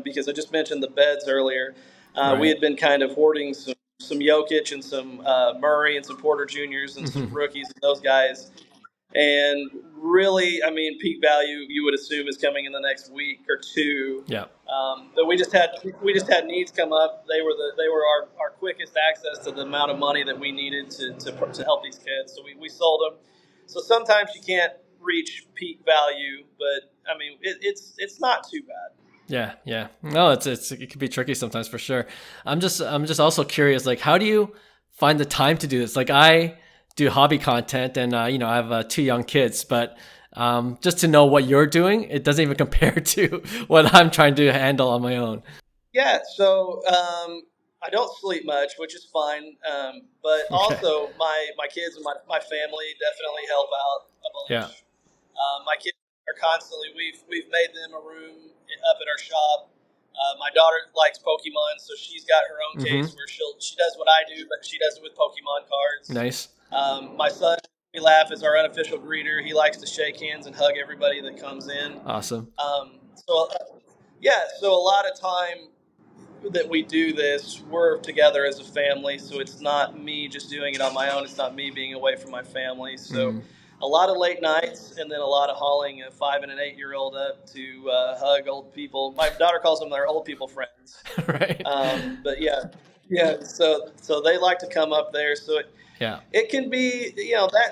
Because I just mentioned the beds earlier. We Right. had been kind of hoarding some Jokic and some Murray and some Porter Juniors and some rookies and those guys. And really, I mean, peak value you would assume is coming in the next week or two. Yeah. But we just had needs come up. They were our quickest access to the amount of money that we needed to help these kids. So we sold them. So sometimes you can't reach peak value, but I mean it's not too bad. Yeah, yeah. No, it can be tricky sometimes for sure. I'm just also curious, like, how do you find the time to do this? Like, I do hobby content, and I have two young kids, but just to know what you're doing, it doesn't even compare to what I'm trying to handle on my own. Yeah, so I don't sleep much, which is fine. But Okay. also, my kids and my family definitely help out a Yeah. bunch. My kids are constantly we've made them a room up at our shop. My daughter likes Pokemon, so she's got her own Mm-hmm. case where she does what I do, but she does it with Pokemon cards. Nice. My son, we laugh, is our unofficial greeter. He likes to shake hands and hug everybody that comes in. Awesome. So yeah, so a lot of time that we do this, we're together as a family. So it's not me just doing it on my own. It's not me being away from my family. So Mm. a lot of late nights and then a lot of hauling a 5 and an 8 year old up to hug old people. My daughter calls them their old people friends. Right. But yeah, yeah. So they like to come up there. So Yeah. it can be,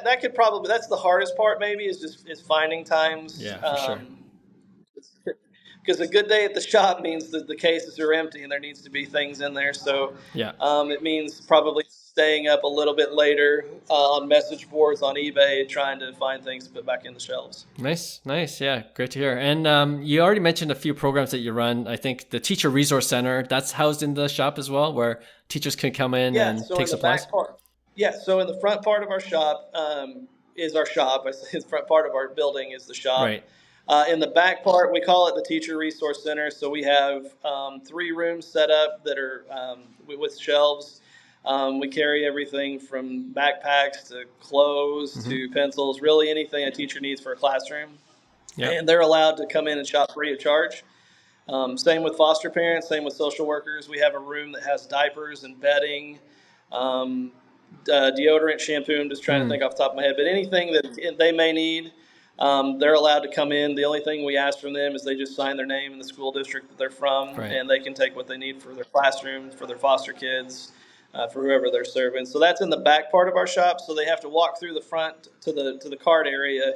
that could probably, that's the hardest part maybe is finding times. Yeah, for sure. Because a good day at the shop means that the cases are empty and there needs to be things in there. So Yeah. it means probably staying up a little bit later on message boards on eBay trying to find things to put back in the shelves. Nice, nice. Yeah, great to hear. And you already mentioned a few programs that you run. I think the Teacher Resource Center, that's housed in the shop as well, where teachers can come in Yeah. and So take in the supplies. back part, yeah. So in the front part of our shop is our shop. I say the front part of our building is the shop. Right. In the back part, we call it the Teacher Resource Center. So we have 3 rooms set up that are with shelves. We carry everything from backpacks to clothes Mm-hmm. to pencils, really anything a teacher needs for a classroom. Yeah. And they're allowed to come in and shop free of charge. Same with foster parents, same with social workers. We have a room that has diapers and bedding, um, deodorant, shampoo. I'm just trying to Mm. think off the top of my head, but anything that they may need, they're allowed to come in. The only thing we ask from them is they just sign their name and the school district that they're from, Right. and they can take what they need for their classroom, for their foster kids, for whoever they're serving. So that's in the back part of our shop. So they have to walk through the front to the card area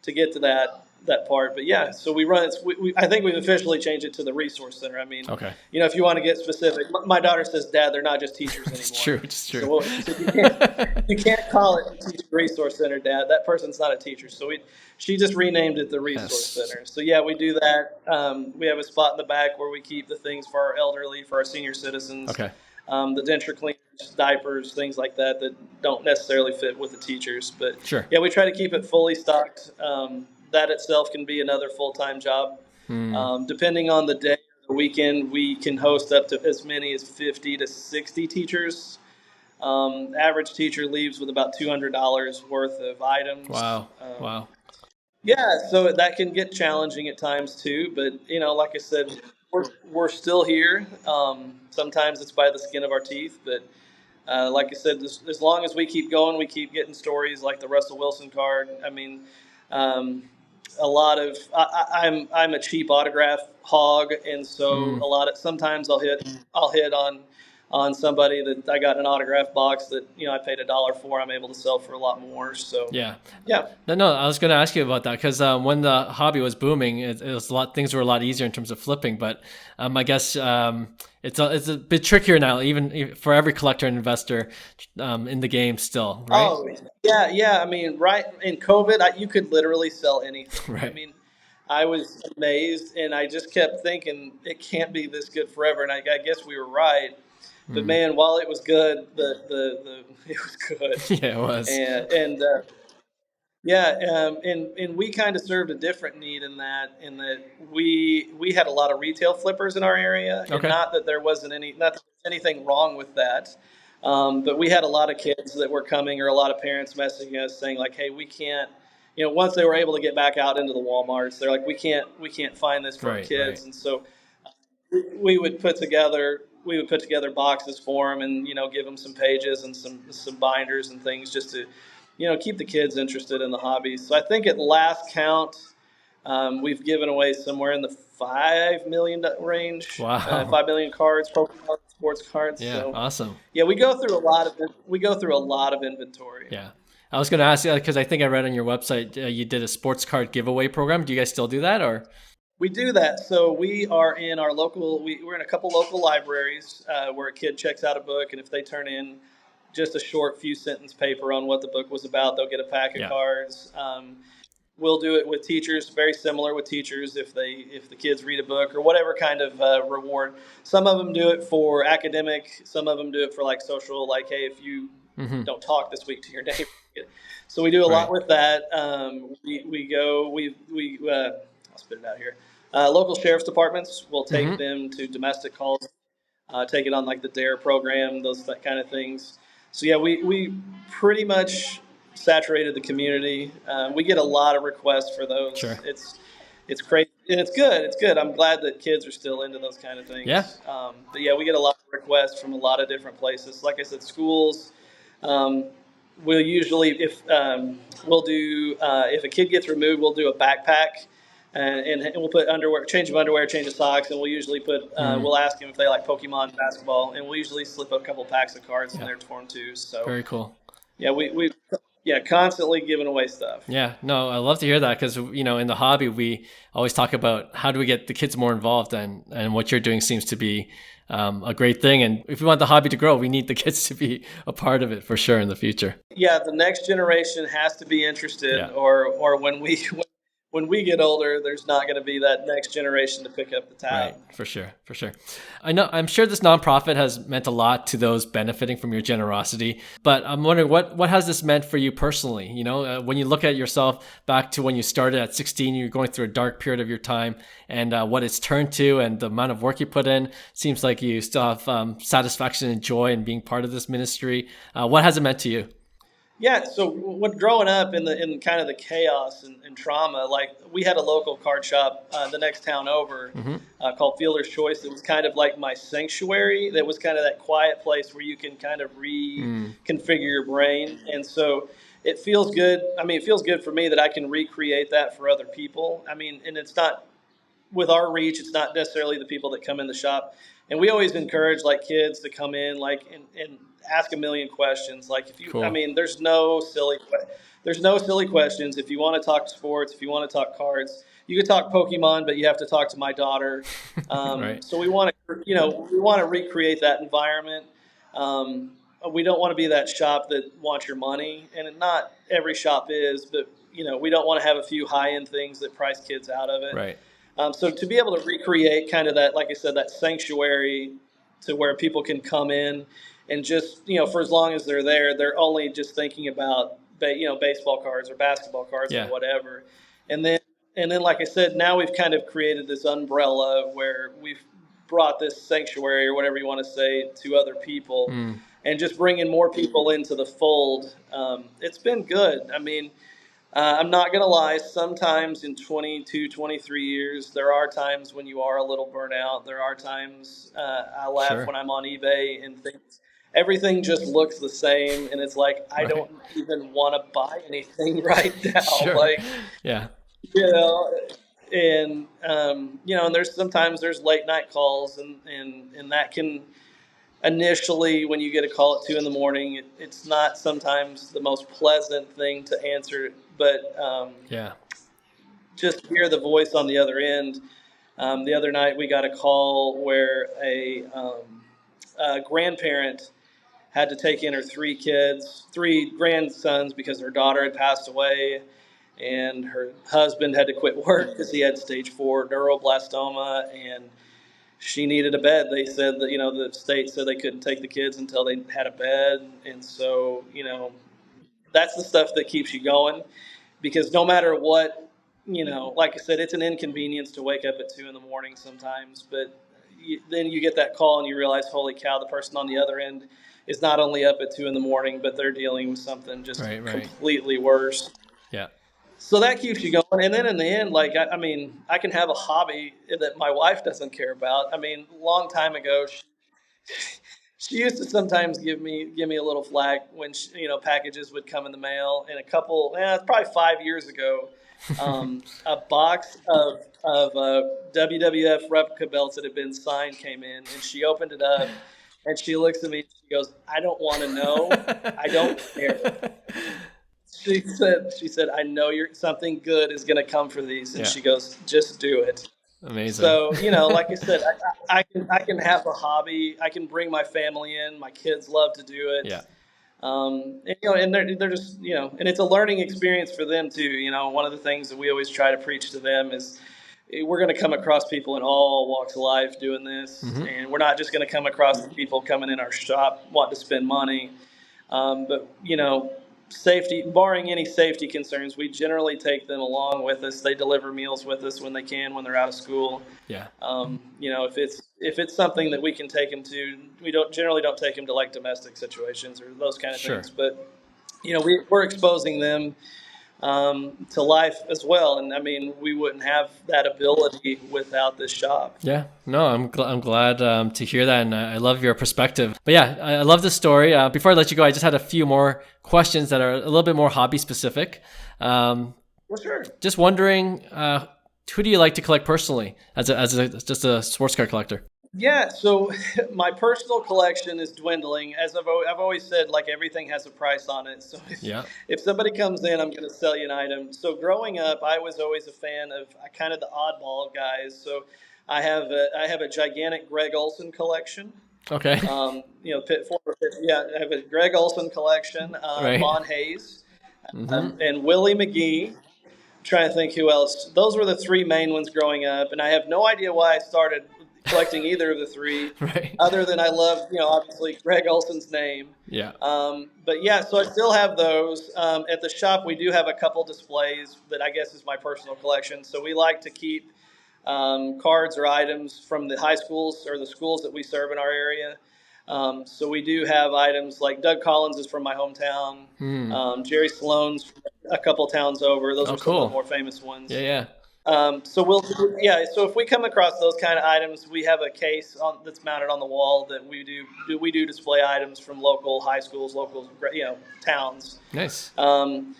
to get to that part. But yeah, so we run. I think we've officially changed it to the resource center. I mean, Okay. if you want to get specific, my daughter says, "Dad, they're not just teachers It's anymore." true. It's true. So you can't call it teacher resource center, Dad. That person's not a teacher. So she just renamed it the resource Yes. center. So yeah, we do that. We have a spot in the back where we keep the things for our elderly, for our senior citizens. Okay. The denture cleaners, diapers, things like that don't necessarily fit with the teachers. But Sure. yeah, we try to keep it fully stocked. That itself can be another full-time job. Mm. Depending on the day or the weekend, we can host up to as many as 50 to 60 teachers. Average teacher leaves with about $200 worth of items. Wow. Wow. Yeah, so that can get challenging at times too. But like I said, we're still here. Sometimes it's by the skin of our teeth, but like I said, as long as we keep going, we keep getting stories like the Russell Wilson card. I mean, um, a lot of I'm a cheap autograph hog, and so Mm, a lot of sometimes I'll hit on somebody that I got an autograph box that I paid $1 for. I'm able to sell for a lot more. So yeah. yeah. No, I was going to ask you about that because when the hobby was booming, it was a lot. Things were a lot easier in terms of flipping. But I guess it's a bit trickier now, even for every collector and investor in the game still, right? Oh, yeah. I mean, right in COVID, you could literally sell anything. I Right. mean, I was amazed, and I just kept thinking it can't be this good forever. And I guess we were right. But Mm. man, while it was good, the it was good, Yeah, it was. and yeah, and we kind of served a different need in that we had a lot of retail flippers in our area, and Okay. not that there wasn't not that there's anything wrong with that, but we had a lot of kids that were coming, or a lot of parents messaging us saying like, hey, we can't, once they were able to get back out into the WalMarts, they're like, we can't find this for our Right. Right. kids, and so we would put together boxes for them, and give them some pages and some binders and things, just to keep the kids interested in the hobby. So I think at last count, we've given away somewhere in the 5 million range, Wow. 5 million cards, Pokemon sports cards. Yeah. So Awesome. yeah, we go through a lot of inventory. Yeah. I was going to ask you because I think I read on your website you did a sports card giveaway program. Do you guys still do that or? We do that. So we are in our local. We're in a couple local libraries where a kid checks out a book, and if they turn in just a short few sentence paper on what the book was about, they'll get a pack of Yeah. cards. We'll do it with teachers, very similar with teachers. If the kids read a book or whatever kind of reward. Some of them do it for academic. Some of them do it for like social. Like, hey, if you Mm-hmm. don't talk this week to your neighbor. So we do a lot Right. with that. I'll spit it out here. Local sheriff's departments will take Mm-hmm. them to domestic calls, take it on like the DARE program, those that kind of things. So yeah, we pretty much saturated the community. We get a lot of requests for those. Sure. It's crazy, and it's good. It's good. I'm glad that kids are still into those kind of Yeah. things. But yeah, we get a lot of requests from a lot of different places. Like I said, schools. Um, we'll usually, if we'll do, if a kid gets removed, we'll do a backpack, and we'll put underwear, change of underwear, change of socks, and we'll usually Mm. we'll ask them if they like Pokemon basketball, and we'll usually slip a couple packs of cards in Yeah. there for them too. So Very cool. yeah, yeah, constantly giving away stuff. Yeah, no, I love to hear that because in the hobby we always talk about how do we get the kids more involved, and what you're doing seems to be a great thing. And if we want the hobby to grow, we need the kids to be a part of it for sure in the future. Yeah, the next generation has to be interested, Yeah. or when we get older, there's not going to be that next generation to pick up the tab. Right, for sure, for sure. I'm sure this nonprofit has meant a lot to those benefiting from your generosity. But I'm wondering what has this meant for you personally? When you look at yourself back to when you started at 16, you're going through a dark period of your time, and what it's turned to, and the amount of work you put in. Seems like you still have satisfaction and joy in being part of this ministry. What has it meant to you? Yeah, so when growing up in kind of the chaos and trauma, like we had a local card shop the next town over Mm-hmm. called Fielder's Choice. It was kind of like my sanctuary. That was kind of that quiet place where you can kind of Mm. reconfigure your brain, and so it feels good. I mean, it feels good for me that I can recreate that for other people. I mean, and it's not with our reach, it's not necessarily the people that come in the shop. And we always encourage like kids to come in like and ask a million questions. Like if you, I Cool. mean, there's no silly questions. If you want to talk sports, if you want to talk cards, you can talk Pokemon, but you have to talk to my daughter. Right. So we want to recreate that environment. We don't want to be that shop that wants your money, and not every shop is, but we don't want to have a few high end things that price kids out of it. Right. So to be able to recreate kind of that, like I said, that sanctuary to where people can come in and just, for as long as they're there, they're only just thinking about, baseball cards or basketball cards or Yeah. whatever. And then, like I said, now we've kind of created this umbrella where we've brought this sanctuary or whatever you want to say to other people, Mm. and just bringing more people into the fold. It's been good. I mean, I'm not going to lie. Sometimes in 22, 23 years, there are times when you are a little burnt out. There are times I laugh Sure. when I'm on eBay and think everything just looks the same. And it's like, I Right. don't even want to buy anything right now. Sure. Like, Yeah. you know, and, and there's late night calls and that can, initially when you get a call at 2 in the morning, it's not sometimes the most pleasant thing to answer, but Yeah. just hear the voice on the other end. The other night we got a call where a grandparent had to take in her three grandsons, because her daughter had passed away, and her husband had to quit work because he had stage 4 neuroblastoma, and she needed a bed. They said that, the state said they couldn't take the kids until they had a bed. And so, that's the stuff that keeps you going, because no matter what, like I said, it's an inconvenience to wake up at 2 in the morning sometimes, but then you get that call and you realize, holy cow, the person on the other end is not only up at 2 in the morning, but they're dealing with something just Right. Right. completely worse. Yeah. So that keeps you going. And then in the end, like, I mean, I can have a hobby that my wife doesn't care about. I mean, a long time ago, she used to sometimes give me a little flack when packages would come in the mail. And it's probably 5 years ago, a box of WWF replica belts that had been signed came in, and she opened it up, and she looks at me and she goes, "I don't want to know. I don't care." She said, "I know something good is going to come for these," and Yeah. she goes, "Just do it." Amazing. So, like I said, I can have a hobby. I can bring my family in. My kids love to do it. Yeah. And they're just, and it's a learning experience for them too. One of the things that we always try to preach to them is we're going to come across people in all walks of life doing this, Mm-hmm. and we're not just going to come across people coming in our shop wanting to spend money. But safety, barring any safety concerns, we generally take them along with us. They deliver meals with us when they can, when they're out of school. Yeah. If it's something that we can take them to, we don't take them to like domestic situations or those kind of Sure. things. But we're exposing them to life as well. And I mean, we wouldn't have that ability without this shop. Yeah, no, I'm glad to hear that, and I love your perspective. But yeah, I love this story. Before I let you go, I just had a few more questions that are a little bit more hobby specific. For sure. Just wondering, who do you like to collect personally as just a sports car collector? Yeah, so my personal collection is dwindling. As I've always said, like, everything has a price on it. So Yeah. if somebody comes in, I'm going to sell you an item. So growing up, I was always a fan of kind of the oddball guys. So I have a gigantic Greg Olson collection. Okay. I have a Greg Olson collection, Right. Von Hayes, Mm-hmm. and Willie McGee. Trying to think who else. Those were the three main ones growing up, and I have no idea why I started collecting either of the three, Right. other than I love, obviously Greg Olson's name. Yeah. But yeah, so I still have those. At the shop, we do have a couple displays that I guess is my personal collection. So we like to keep cards or items from the high schools or the schools that we serve in our area. So we do have items like Doug Collins is from my hometown. Jerry Sloan's from a couple towns over. Those Oh, are some of cool. the more famous ones. Yeah, yeah. So if we come across those kind of items, we have a case that's mounted on the wall that we do display items from local high schools, local towns. Nice. And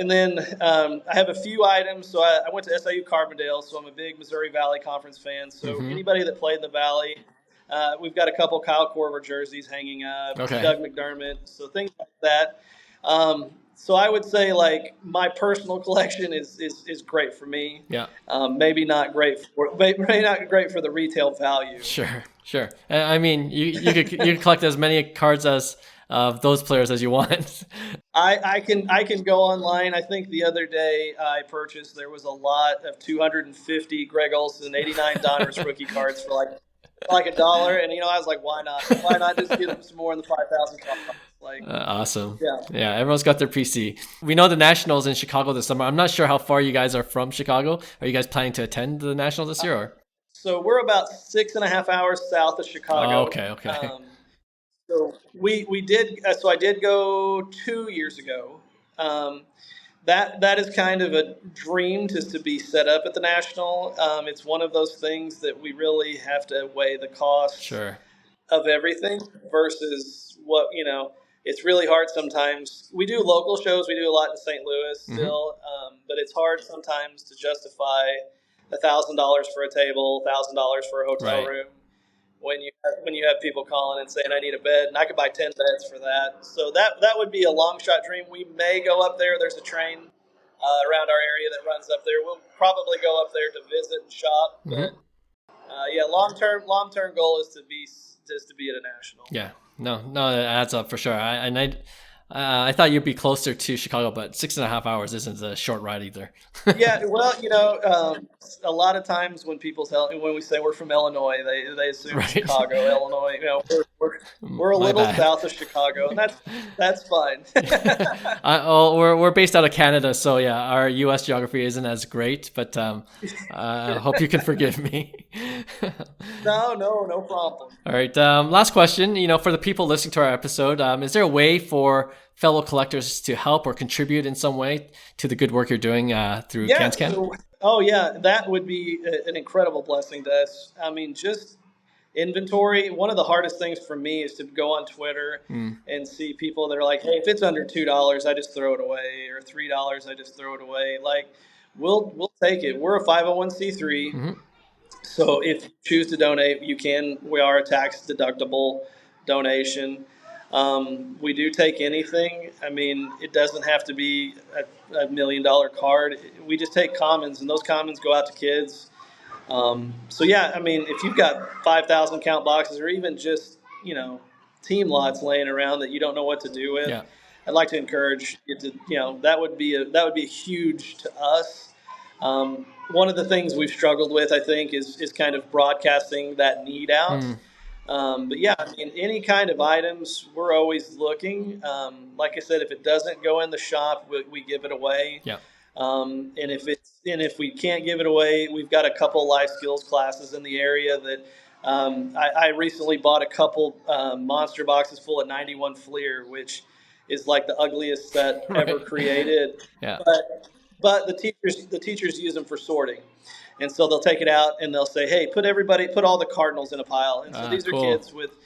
then I have a few items. So I went to SIU Carbondale, so I'm a big Missouri Valley Conference fan. So anybody that played in the Valley, we've got a couple Kyle Korver jerseys hanging up, Okay. Doug McDermott, so things like that. So I would say, like, my personal collection is great for me. Yeah. Maybe not great for the retail value. Sure. Sure. I mean, you could collect as many cards as of those players as you want. I can go online. I think the other day there was a lot of 250 Greg Olson 89 Donruss rookie cards for like $1, and I was like, why not? Why not just give them some more in the 5,000 cards? Like, awesome. Yeah. Yeah, everyone's got their PC. We know the Nationals in Chicago this summer. I'm not sure how far you guys are from Chicago. Are you guys planning to attend the Nationals this year? Or? So we're about 6.5 hours south of Chicago. Oh, okay. So we did. So I did go 2 years ago. that is kind of a dream to be set up at the National. It's one of those things that we really have to weigh the cost Sure. of everything versus what, it's really hard sometimes. We do local shows. We do a lot in St. Louis still, but it's hard sometimes to justify $1,000 for a table, $1,000 for a hotel room when you have people calling and saying, I need a bed, and I could buy 10 beds for that. So that would be a long shot dream. We may go up there. There's a train around our area that runs up there. We'll probably go up there to visit and shop. But long term goal is to be at a national. Yeah, no, it adds up for sure. I thought you'd be closer to Chicago, but 6.5 hours isn't a short ride either. Yeah, well, a lot of times when we say we're from Illinois, they assume Chicago, Illinois. We're a little south of Chicago, and that's fine. We're based out of Canada, so yeah, our U.S. geography isn't as great, but I hope you can forgive me. No problem. All right, last question. For the people listening to our episode, is there a way for fellow collectors to help or contribute in some way to the good work you're doing through CansCan? That would be an incredible blessing to us. I mean, just inventory. One of the hardest things for me is to go on Twitter and see people that are like, hey, if it's under $2, I just throw it away, or $3, I just throw it away. Like, we'll take it. We're a 501c3. So if you choose to donate, you can. We are a tax deductible donation. We do take anything. I mean, it doesn't have to be a $1 million card. We just take commons, and those commons go out to kids. If you've got 5,000 count boxes, or even just, team lots laying around that you don't know what to do with, I'd like to encourage you to, that would be huge to us. One of the things we've struggled with, I think, is kind of broadcasting that need out. Any kind of items, we're always looking. Like I said, if it doesn't go in the shop, we give it away. Yeah. And if we can't give it away, we've got a couple life skills classes in the area that I recently bought a couple monster boxes full of 91 Fleer, which is like the ugliest set ever created. Yeah. But the teachers use them for sorting. And so they'll take it out and they'll say, hey, put all the Cardinals in a pile. And so these are kids with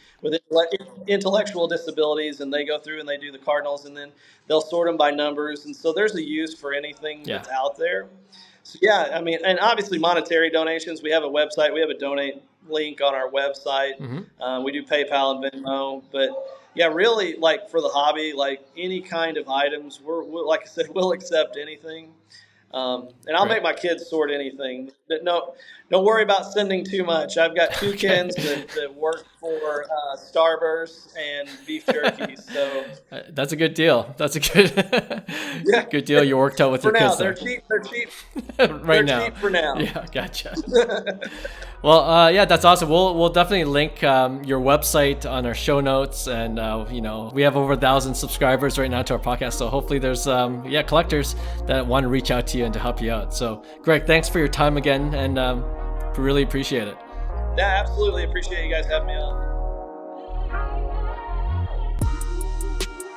intellectual disabilities, and they go through and they do the Cardinals, and then they'll sort them by numbers. And so there's a use for anything that's out there. So, and obviously monetary donations. We have a website. We have a donate link on our website. We do PayPal and Venmo. But, really, like for the hobby, like any kind of items, we're like I said, we'll accept anything. And I'll make my kids sort anything. Don't worry about sending too much. I've got two kids that work for Starburst and beef jerky. So that's a good deal. That's a good deal. You worked out with your kids. They're cheap. They're cheap. Cheap for now. Yeah, gotcha. Well, that's awesome. We'll definitely link your website on our show notes, and we have over 1,000 subscribers right now to our podcast. So hopefully there's collectors that want to reach out to you and to help you out. So Greg, thanks for your time again, and really appreciate it. Yeah, absolutely appreciate you guys having me on.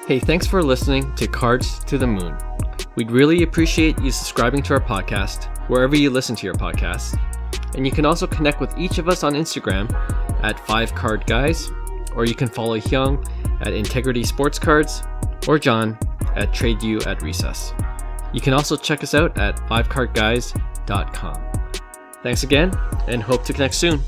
Hey, thanks for listening to Cards to the Moon. We'd really appreciate you subscribing to our podcast wherever you listen to your podcasts. And you can also connect with each of us on Instagram at 5cardguys, or you can follow Hyung at Integrity Sports Cards, or John at TradeU at Recess. You can also check us out at 5cardguys.com. Thanks again, and hope to connect soon.